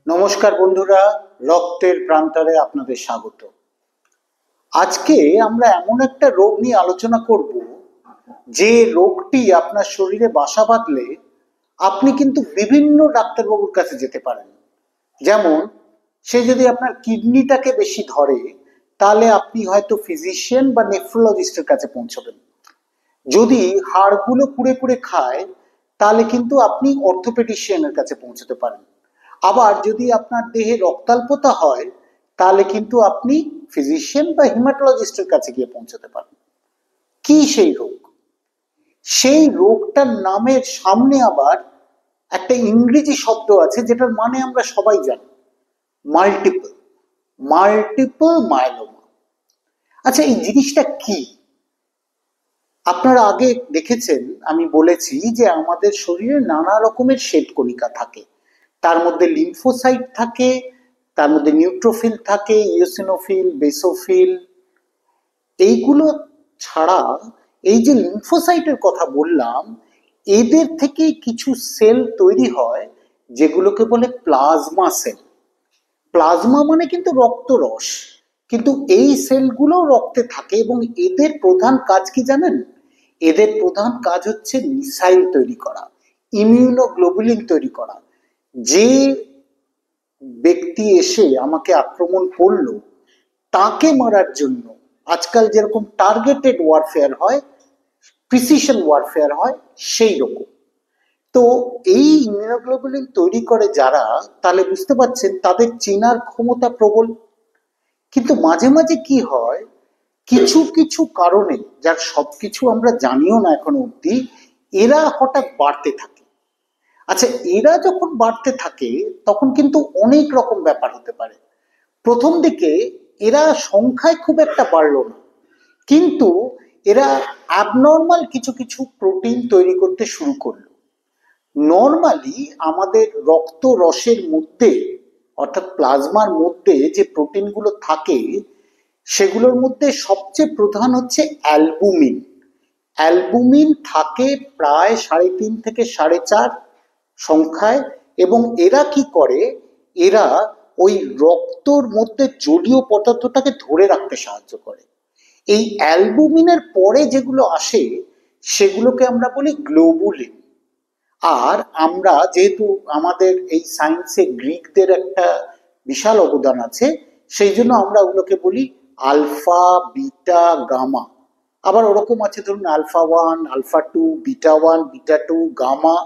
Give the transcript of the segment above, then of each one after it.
নমস্কার বন্ধুরা, রক্তের প্রান্তরে আপনাদের স্বাগত। আজকে আমরা এমন একটা রোগ নিয়ে আলোচনা করব যে রোগটি আপনার শরীরে বাসা বাঁধলে আপনি কিন্তু বিভিন্ন ডাক্তারবাবুর কাছে যেতে পারেন। যেমন সে যদি আপনার কিডনিটাকে বেশি ধরে তাহলে আপনি হয়তো ফিজিশিয়ান বা নেফ্রোলজিস্টের কাছে পৌঁছবেন। যদি হাড়গুলো কুড়ে কুড়ে খায় তাহলে কিন্তু আপনি অর্থোপেডিশিয়ানের কাছে পৌঁছতে পারেন। আবার যদি আপনার দেহে রক্তাল্পতা হয় তাহলে কিন্তু আপনি ফিজিশিয়ান বা হিমাটোলজিস্টের কাছে গিয়ে পৌঁছতে পারেন। কি সেই রোগ? সেই রোগটার নামের সামনে আবার একটা ইংরেজি শব্দ আছে যেটার মানে আমরা সবাই জানি, মাল্টিপল মাল্টিপল মায়োলোমা। আচ্ছা, এই জিনিসটা কি? আপনারা আগে দেখেছেন, আমি বলেছি যে আমাদের শরীরে নানা রকমের শ্বেতকণিকা থাকে। তার মধ্যে লিম্ফোসাইট থাকে, তার মধ্যে নিউট্রোফিল থাকে, ইওসিনোফিল, বেসোফিল। এইগুলো ছাড়া এই যে লিম্ফোসাইটের কথা বললাম, এদের থেকে কিছু সেল তৈরি হয় যেগুলোকে বলে প্লাজমা সেল। প্লাজমা মানে কিন্তু রক্তরস, কিন্তু এই সেলগুলো রক্তে থাকে এবং এদের প্রধান কাজ কি জানেন? এদের প্রধান কাজ হচ্ছে মিসাইল তৈরি করা, ইমিউনোগ্লোবুলিন তৈরি করা। যে ব্যক্তি এসে আমাকে আক্রমণ করলো তাকে মারার জন্য আজকাল যেরকম টার্গেটেড ওয়ারফেয়ার হয়, প্রিসিশন ওয়ারফেয়ার হয়, সেই রকম। তো এই ইমিউনোগ্লোবুলিন তৈরি করে যারা, তাহলে বুঝতে পারছেন তাদের চেনার ক্ষমতা প্রবল। কিন্তু মাঝে মাঝে কি হয়, কিছু কিছু কারণে, যার সবকিছু আমরা জানিও না এখনো অব্দি, এরা হঠাৎ বাড়তে থাকে। আচ্ছা, এরা যখন বাড়তে থাকে তখন কিন্তু অনেক রকম ব্যাপার হতে পারে। প্রথম দিকে এরা সংখ্যায় খুব একটা বাড়লো না, কিন্তু এরা অ্যাবনর্মাল কিছু কিছু প্রোটিন তৈরি করতে শুরু করলো। নর্মালি আমাদের রক্ত রসের মধ্যে, অর্থাৎ প্লাজমার মধ্যে যে প্রোটিনগুলো থাকে সেগুলোর মধ্যে সবচেয়ে প্রধান হচ্ছে অ্যালবুমিন। অ্যালবুমিন থাকে প্রায় 3.5 থেকে 4.5 সংখ্যায়, এবং এরা কি করে, এরা ওই রক্তর মধ্যে জলীয় পদার্থটাকে ধরে রাখতে সাহায্য করে। এই অ্যালবুমিনের পরে যেগুলো আসে সেগুলোকে আমরা বলি গ্লোবুলিন। আর আমরা যেহেতু আমাদের এই সায়েন্সে গ্রিকদের একটা বিশাল অবদান আছে, সেই জন্য আমরা ওগুলোকে বলি আলফা, বিটা, গামা। আবার ওরকম আছে ধরুন alpha 1, alpha 2, beta 1, beta 2, gamma.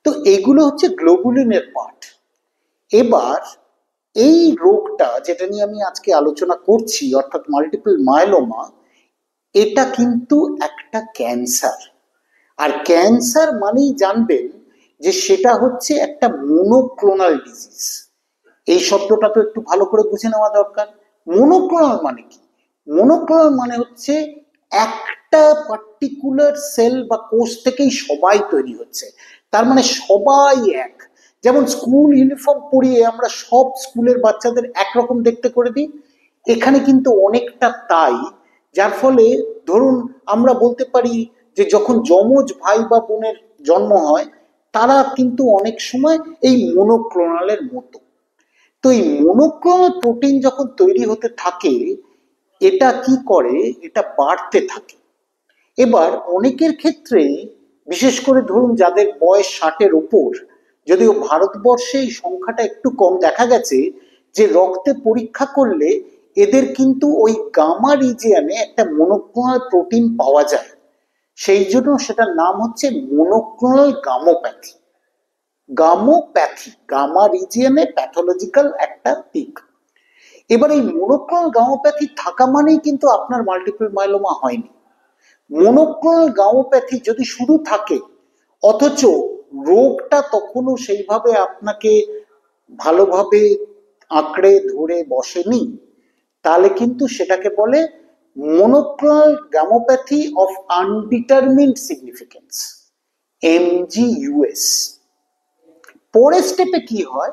তো এগুলো হচ্ছে গ্লোবুলিনের পার্ট। এবার এই রোগটা যেটা নিয়ে আমি আজকে আলোচনা করছি, অর্থাৎ মাল্টিপল মায়োলোমা, এটা কিন্তু একটা ক্যান্সার। আর ক্যান্সার মানেই জানবেন যে সেটা হচ্ছে একটা মনোক্লোনাল ডিজিজ। এই শব্দটা তো একটু ভালো করে বুঝে নেওয়া দরকার। মনোক্লোনাল মানে কি? মনোক্লোনাল মানে হচ্ছে একটা পার্টিকুলার সেল বা কোষ থেকেই সবাই তৈরি হচ্ছে, তার মানে সবাই এক। যেমন স্কুল ইউনিফর্ম পরিয়ে আমরা সব স্কুলের বাচ্চাদের একরকম দেখতে করে দিই, এখানে কিন্তু অনেকটা তাই। যার ফলে ধরুন আমরা বলতে পারি যে যখন যমজ ভাই বা বোনের জন্ম হয় তারা কিন্তু অনেক সময় এই মনোক্লোনালের মতো। তো এই মনোক্লোনাল প্রোটিন যখন তৈরি হতে থাকে, এটা কি করে, এটা বাড়তে থাকে। এবার অনেকের ক্ষেত্রেই, বিশেষ করে ধরুন যাদের বয়স 60-এর ওপর, যদিও ভারতবর্ষে এই সংখ্যাটা একটু কম, দেখা গেছে যে রক্তে পরীক্ষা করলে এদের কিন্তু ওই গামা রিজিয়নে একটা মনোক্লোনাল প্রোটিন পাওয়া যায়। সেই জন্য সেটার নাম হচ্ছে মনোক্লোনাল গামোপ্যাথি। গামোপ্যাথি, গামা রিজিয়নে প্যাথোলজিক্যাল একটা দিক। এবার এই মনোক্লোনাল গামোপ্যাথি থাকা মানেই কিন্তু আপনার মাল্টিপল মায়োলোমা হয়নি। মনোক্লোনাল গামোপ্যাথি যদি শুধু থাকে অথচ রোগটা তখনও সেইভাবে আপনাকে ভালোভাবে আঁকড়ে ধরে বসেনি, তাহলে কিন্তু সেটাকে বলে monoclonal gammopathy of undetermined significance, MGUS। পরের স্টেপে কি হয়,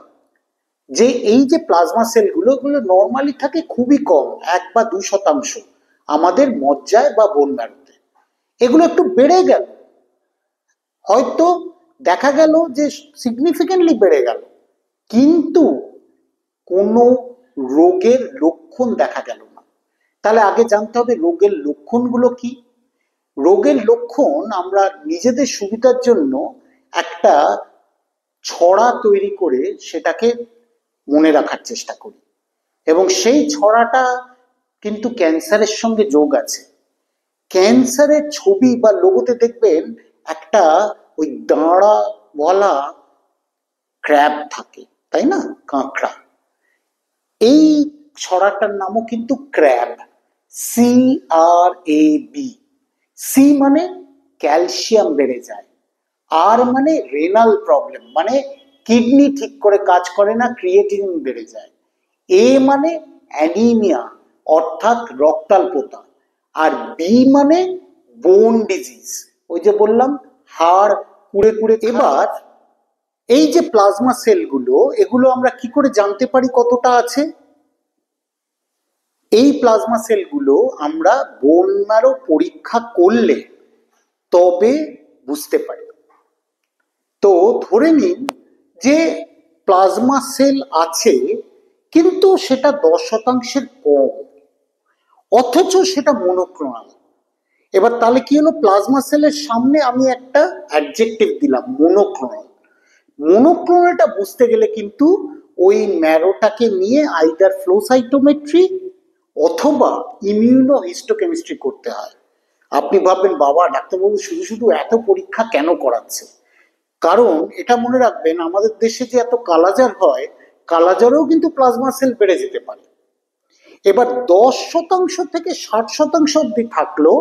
যে এই যে প্লাজমা সেলগুলো, ওগুলো নর্মালি থাকে খুবই কম, 1 বা 2% আমাদের মজ্জায় বা বোন ম্যারোতে। এগুলো একটু বেড়ে গেল, হয়তো দেখা গেল যে সিগনিফিকেন্টলি বেড়ে গেল, কিন্তু কোনো রোগের লক্ষণ দেখা গেল না। তাহলে আগে জানতে হবে রোগের লক্ষণগুলো কি। রোগের লক্ষণ আমরা নিজেদের সুবিধার জন্য একটা ছড়া তৈরি করে সেটাকে মনে রাখার চেষ্টা করি, এবং সেই ছড়াটা কিন্তু ক্যান্সারের সঙ্গে যোগ আছে। ক্যান্সারের ছবি বা লোগোতে দেখবেন একটা ওই দাঁড়াওয়ালা ক্র্যাব থাকে, তাই না, কাঁকড়া। এই ছড়াটার নামও কিন্তু ক্র্যাব, CRAB। সি মানে ক্যালসিয়াম বেড়ে যায়, আর মানে রেনাল প্রবলেম, মানে কিডনি ঠিক করে কাজ করে না, ক্রিয়েটিনিন বেড়ে যায়। এ মানে অ্যানিমিয়া অর্থাৎ রক্তাল্পতা, আর বি মানে বোন ডিজিজ, ওই যে বললাম হাড় কুড়ে কুড়ে। এবার এই যে প্লাজমা সেলগুলো, এগুলো আমরা কি করে জানতে পারি কতটা আছে? এই প্লাজমা সেলগুলো আমরা বোন ম্যারো পরীক্ষা করলে তবে বুঝতে পারি। তো ধরে নিন যে প্লাজমা সেল আছে, কিন্তু সেটা 10%-এর কম, অথচ সেটা মনোক্লোনাল। এবার তাহলে কি হলো, প্লাজমা সেলের সামনে আমি একটা অ্যাডজেক্টিভ দিলাম, মনোক্লোনাল। মনোক্লোনালটা বুঝতে গেলে কিন্তু ওই ম্যারোটাকে নিয়ে আইদার ফ্লো সাইটোমেট্রি অথবা ইমিউনো হিস্টোকেমিস্ট্রি করতে হয়। আপনি ভাববেন, বাবা ডাক্তারবাবু শুধু শুধু এত পরীক্ষা কেন করাচ্ছে? কারণ এটা মনে রাখবেন, আমাদের দেশে যে এত কালাজার হয়, কালাজারেও কিন্তু প্লাজমা সেল বেড়ে যেতে পারে। এবার 10% থেকে 60% অব্দি থাকলো,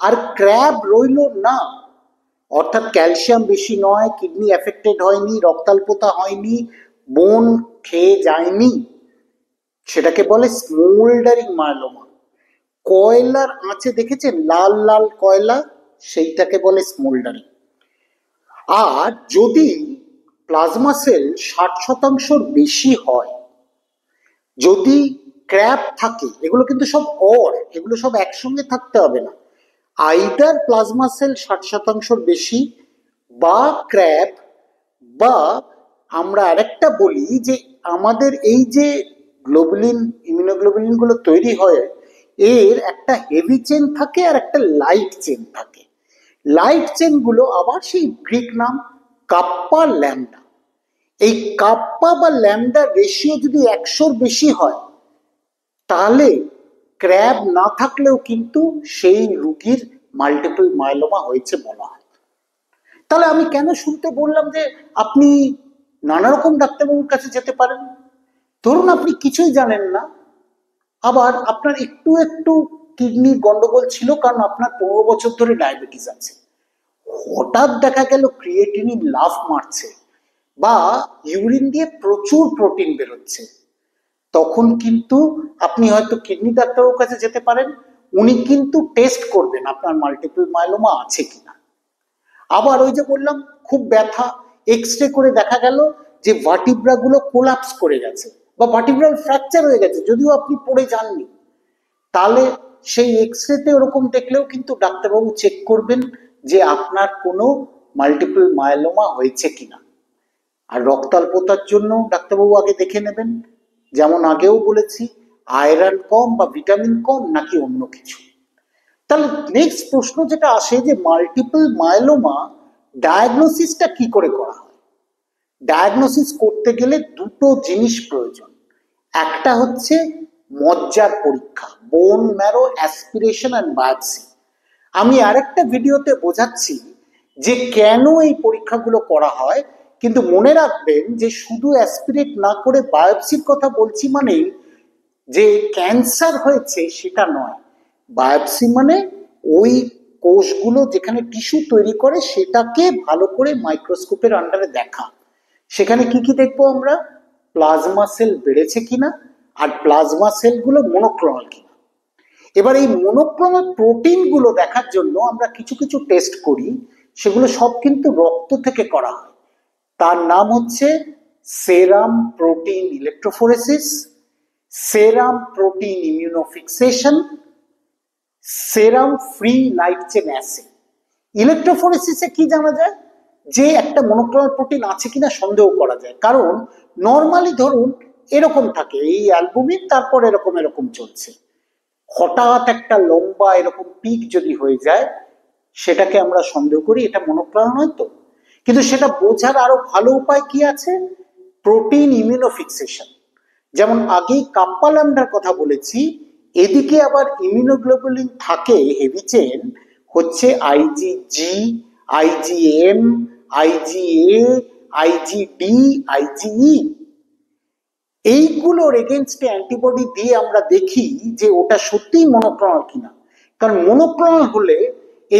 আর ক্র্যাব রইল না, অর্থাৎ ক্যালসিয়াম বেশি নয়, কিডনি এফেক্টেড হয়নি, রক্তাল্পতা হয়নি, বোন খেয়ে যায়নি, সেটাকে বলে স্মোল্ডারিং মায়োলোমা। কয়লার আঁচে দেখেছেন লাল লাল কয়লা, সেইটাকে বলে স্মোল্ডারিং। আর যদি প্লাজমা সেল 60%-র বেশি হয়, যদি ক্র্যাব থাকে, এগুলো কিন্তু সব এগুলো সব একসঙ্গে থাকতে হবে না, আইদার প্লাজমা সেল 60%-র বেশি বা ক্র্যাব, বা আমরা আরেকটা বলি যে আমাদের এই যে গ্লোবুলিন ইমিউনোগ্লোবুলিন গুলো তৈরি হয়, এর একটা হেভি চেন থাকে আর একটা লাইট চেন থাকে। লাইট চেন গুলো আবার সেই গ্রিক নাম কাপ্পা ল্যামডা। এই কাপ্পা বা ল্যামডা রেশিও যদি 100-র বেশি হয়, তাহলে ক্র্যাব না থাকলেও কিন্তু সেই রোগীর মাল্টিপল মায়োলোমা হয়েছে বলা হয়। তাহলে আমি কেন শুনতে বললাম যে আপনি নানা রকম ডাক্তারবাবুর কাছে যেতে পারেন? ধরুন আপনি কিছুই জানেন না, আবার আপনার একটু একটু কিডনির গন্ডগোল ছিল, কারণ আপনার 15 বছর ধরে ডায়াবেটিস আছে। হঠাৎ দেখা গেল ক্রিয়েটিনিন লাফ মারছে, বা ইউরিন দিয়ে প্রচুর প্রোটিন বেরোচ্ছে, তখন কিন্তু আপনি হয়তো কিডনি ডাক্তারের কাছে যেতে পারেন। উনি কিন্তু টেস্ট করবেন আপনার মাল্টিপল মায়োলোমা আছে কিনা। আবার ওই যে বললাম খুব ব্যথা, এক্সরে করে দেখা গেল যে ভার্টিব্রা গুলো কোলাপস করে গেছে বা ভার্টিব্রাল ফ্র্যাকচার হয়ে গেছে, যদিও আপনি পড়ে যাননি, তাহলে সেই এক্সরেতে ওরকম দেখলেও কিন্তু ডাক্তারবাবু চেক করবেন যে আপনার কোনো মাল্টিপল মায়োলোমা হয়েছে কিনা। আর রক্তাল্পতার জন্য ডাক্তারবাবু আগে দেখে নেবেন, যেমন আগেও বলেছি, আয়রন কম বা ভিটামিন কম নাকি অন্য কিছু। তাহলে নেক্সট প্রশ্ন যেটা আসে যে মাল্টিপল মায়োলোমা ডায়াগনোসিসটা কি করে করা হয়? ডায়াগনোসিস করতে গেলে দুটো জিনিস প্রয়োজন। একটা হচ্ছে মজ্জার পরীক্ষা, bone marrow aspiration and biopsy. আমি আরেকটা ভিডিওতে বোঝাচ্ছি যে কেন এই পরীক্ষাগুলো করা হয়, কিন্তু মনে রাখবেন যে শুধু অ্যাসপিরেট না করে বায়োপসির কথা বলছি মানে যে ক্যান্সার হয়েছে সেটা নয়। বায়োপসি মানে ওই কোষগুলো যেখানে টিস্যু তৈরি করে সেটাকে ভালো করে মাইক্রোস্কোপের আন্ডারে দেখা। সেখানে কি কি দেখবো আমরা? প্লাজমা সেল বেড়েছে কিনা, আর প্লাজমা সেলগুলো মনোক্লোনাল কিনা। এবার এই মনোক্লোনাল প্রোটিন গুলো দেখার জন্য আমরা কিছু কিছু টেস্ট করি, সেগুলো সব কিন্তু রক্ত থেকে করা হয়। তার নাম হচ্ছে সেরাম প্রোটিন ইলেকট্রোফোরেসিস, সেরাম প্রোটিন ইমিউনোফিক্সেশন, সেরাম ফ্রি লাইট চেন অ্যাসে। ইলেকট্রোফোরেসিসে কি জানা যায়? যে একটা মনোক্লোনাল প্রোটিন আছে কিনা সন্দেহ করা যায়, কারণ নর্মালি ধরুন এরকম থাকে, এই অ্যালবুমিন তারপর এরকম এরকম চলছে। হঠাৎ একটা লম্বা এরকম পিক যদি হয়ে যায়, সেটাকে আমরা সন্দেহ করি এটা মনোক্লোনাল নয় তো। কিন্তু সেটা বোঝার আরো ভালো উপায় কি আছে? প্রোটিন ইমিউনোফিক্সেশন। যেমন আগেই কাপ্পা ল্যাম্ডার কথা বলেছি, এদিকে আবার ইমিউনোগ্লোবুলিন থাকে হেভি চেন, হচ্ছে আইজিজি, আইজিএম, আইজিএ, আইজিডি, আইজিই। এইগুলোর এগেনস্টে অ্যান্টিবডি দিয়ে আমরা দেখি যে ওটা সত্যিই মনোক্লোনাল কিনা। কারণ মনোক্লোনাল হলে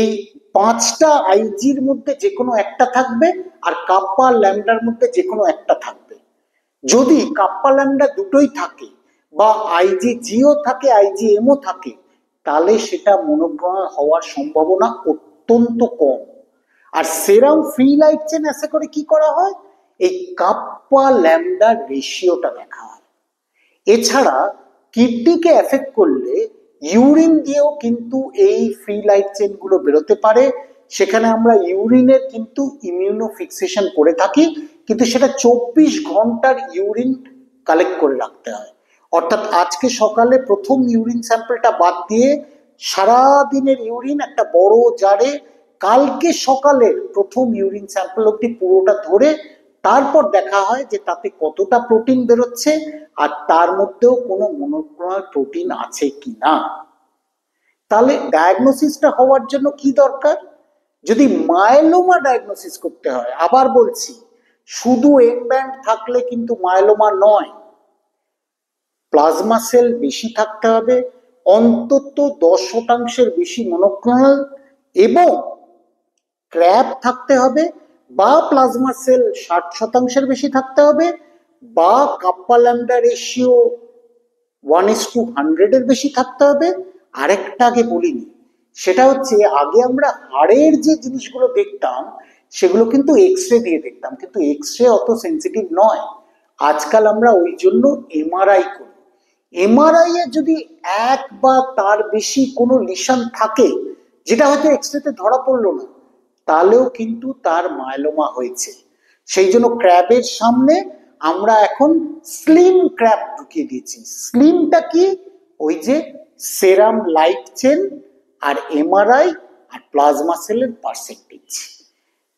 এই 5টা আইজির মধ্যে যে কোনো একটা থাকবে, আর কাপ্পা ল্যাম্ডার মধ্যে যে কোনো একটা থাকবে। যদি কাপ্পা ল্যাম্ডা দুটোই থাকে, বা আইজিজিও থাকে আইজিএমও থাকে, তাহলে সেটা মনোক্লোনাল হওয়ার সম্ভাবনা অত্যন্ত কম। আর সেরাম ফ্রি লাইট চেন অ্যাসে করে কি করা হয়? এই কাপ্পা ল্যাম্ডার রেশিওটা দেখা হয়। এছাড়া কিডনিকে এফেক্ট করলে ইউরিন দিয়েও কিন্তু এই ফ্রি লাইট চেন গুলো বেরোতে পারে। সেখানে আমরা ইউরিনের কিন্তু ইমিউনোফিক্সেশন করে থাকি, কিন্তু সেটা 24 ঘন্টার ইউরিন কালেক্ট করে রাখতে হয়। অর্থাৎ আজকে সকালে প্রথম ইউরিন স্যাম্পলটা বাদ দিয়ে সারা দিনের ইউরিন একটা বড় জারে, কালকে সকালের প্রথম ইউরিন স্যাম্পল অব্দি পুরোটা ধরে তারপর দেখা হয় যে তাতে কতটা প্রোটিন বেরোচ্ছে, আর তার মধ্যেও কোনো মনোক্লোনাল প্রোটিন আছে কিনা। তাহলে ডায়াগনোসিসটা হওয়ার জন্য কি দরকার? যদি মায়োলোমা ডায়াগনোসিস করতে হয়, আবার বলছি, শুধু এম ব্যান্ড থাকলে কিন্তু মায়োলোমা নয়। প্লাজমা সেল বেশি থাকতে হবে, অন্তত 10% বেশি মনোক্লোনাল, এবং ক্র্যাব থাকতে হবে, বা প্লাজমা সেল 60% বেশি থাকতে হবে, বা কাপ্পা ল্যাম্ডা রেশিও 1:100 এর বেশি থাকতে হবে। আরেকটা আগে বলিনি, সেটা হচ্ছে আগে আমরা হাড়ের যে জিনিসগুলো দেখতাম সেগুলো কিন্তু এক্স রে দিয়ে দেখতাম, কিন্তু এক্স রে অত সেন্সিটিভ নয়। আজকাল আমরা ওই জন্য এমআরআই করি। এমআরআই এ যদি এক বা তার বেশি কোনো লিশন থাকে, যেটা হয়তো এক্স রেতে ধরা পড়লো না, তাহলেও কিন্তু তার মায়োলোমা হয়েছে। সেই জন্য ক্র্যাবের সামনে আমরা এখন স্লিম ক্র্যাব ঢুকিয়ে দিয়েছি। স্লিমটা কি? ওই যে সেরাম লাইট চেন আর এমআরআই আর প্লাজমা সেলের পার্সেন্টেজ।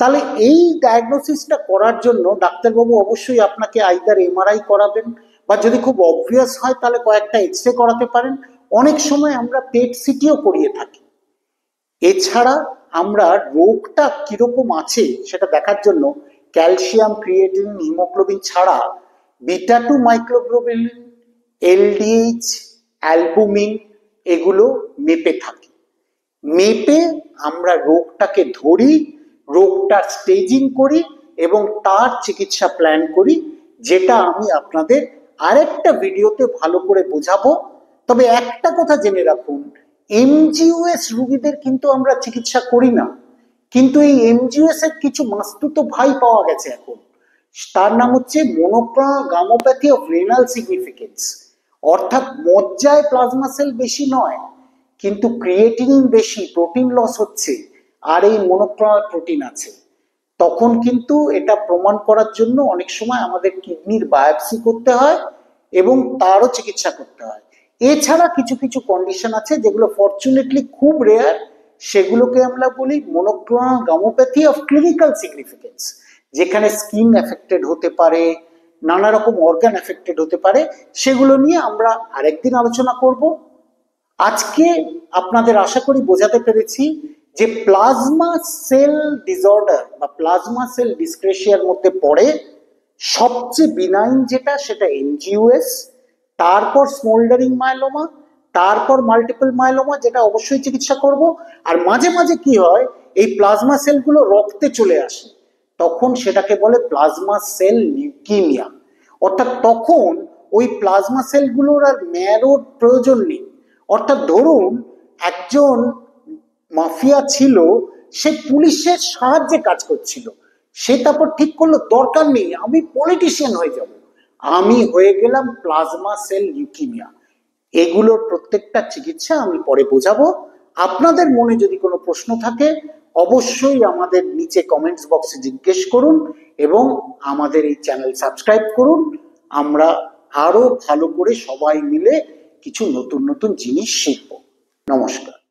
তাহলে এই ডায়াগনোসিসটা করার জন্য ডাক্তারবাবু অবশ্যই আপনাকে আইদার এমআরআই করাবেন, বা যদি খুব অবভিয়াস হয় তাহলে কয়েকটা এক্স রে করাতে পারেন। অনেক সময় আমরা পেট সিটিও করিয়ে থাকি। এছাড়া আমরা রোগটা কিরকম আছে সেটা দেখার জন্য ক্যালসিয়াম, ক্রিয়েটিন, হিমোগ্লোবিন ছাড়া বিটা-2 মাইক্রোগ্লোবিলিন, এলডিএইচ, অ্যালবুমিন এগুলো মেপে থাকি। মেপে আমরা রোগটাকে ধরি, রোগটার স্টেজিং করি এবং তার চিকিৎসা প্ল্যান করি, যেটা আমি আপনাদের আরেকটা ভিডিওতে ভালো করে বোঝাবো। তবে একটা কথা জেনে রাখুন, এমজিওএস রোগীদের কিন্তু আমরা চিকিৎসা করি না, কিন্তু এই এমজিওএস এর কিছু মাস্তুতো ভাই পাওয়া গেছে এখন। তার নাম হচ্ছে monoclonal gammopathy of renal significance. অর্থাৎ মজ্জায় প্লাজমা সেল বেশি নয়, কিন্তু ক্রিয়েটিনিন বেশি, প্রোটিন লস হচ্ছে, আর এই মনোক্লোনাল প্রোটিন আছে। তখন কিন্তু এটা প্রমাণ করার জন্য অনেক সময় আমাদের কিডনির বায়োপসি করতে হয় এবং তারও চিকিৎসা করতে হয়। এছাড়া কিছু কিছু কন্ডিশন আছে যেগুলো ফরচুনেটলি খুব রেয়ার, সেগুলোকে আমরা বলি monoclonal gammopathy of clinical significance, যেখানে স্কিন এফেক্টেড হতে পারে, নানা রকম অর্গান এফেক্টেড হতে পারে। সেগুলো নিয়ে আমরা আরেকদিন আলোচনা করব। আজকে আপনাদের আশা করি বোঝাতে পেরেছি যে প্লাজমা সেল ডিসঅর্ডার বা প্লাজমা সেল ডিসক্রেশিয়ার মধ্যে পড়ে সবচেয়ে বিনাইন যেটা, সেটা এনজিওএস, তারপর স্মোল্ডারিং মায়োলোমা, তারপর মাল্টিপল মায়োলোমা, যেটা অবশ্যই চিকিৎসা করব। আর মাঝে মাঝে কি হয়, এই প্লাজমা সেলগুলো রক্তে চলে আসে, তখন সেটাকে বলে প্লাজমা সেল লিউকিমিয়া। অর্থাৎ তখন ওই প্লাজমা সেলগুলোর আর ম্যারোর প্রয়োজন নেই। অর্থাৎ ধরুন একজন মাফিয়া ছিল, সে পুলিশের সাহায্যে কাজ করছিল, সে তারপর ঠিক করলো দরকার নেই, আমি পলিটিশিয়ান হয়ে যাব, আমি হয়ে গেলাম প্লাজমা সেল লিউকিমিয়া। এগুলোর প্রত্যেকটা চিকিৎসা আমি পরে বোঝাবো। আপনাদের মনে যদি কোনো প্রশ্ন থাকে অবশ্যই আমাদের নিচে কমেন্টস বক্সে জিজ্ঞেস করুন এবং আমাদের এই চ্যানেল সাবস্ক্রাইব করুন। আমরা আরো ভালো করে সবাই মিলে কিছু নতুন নতুন জিনিস শিখবো। নমস্কার।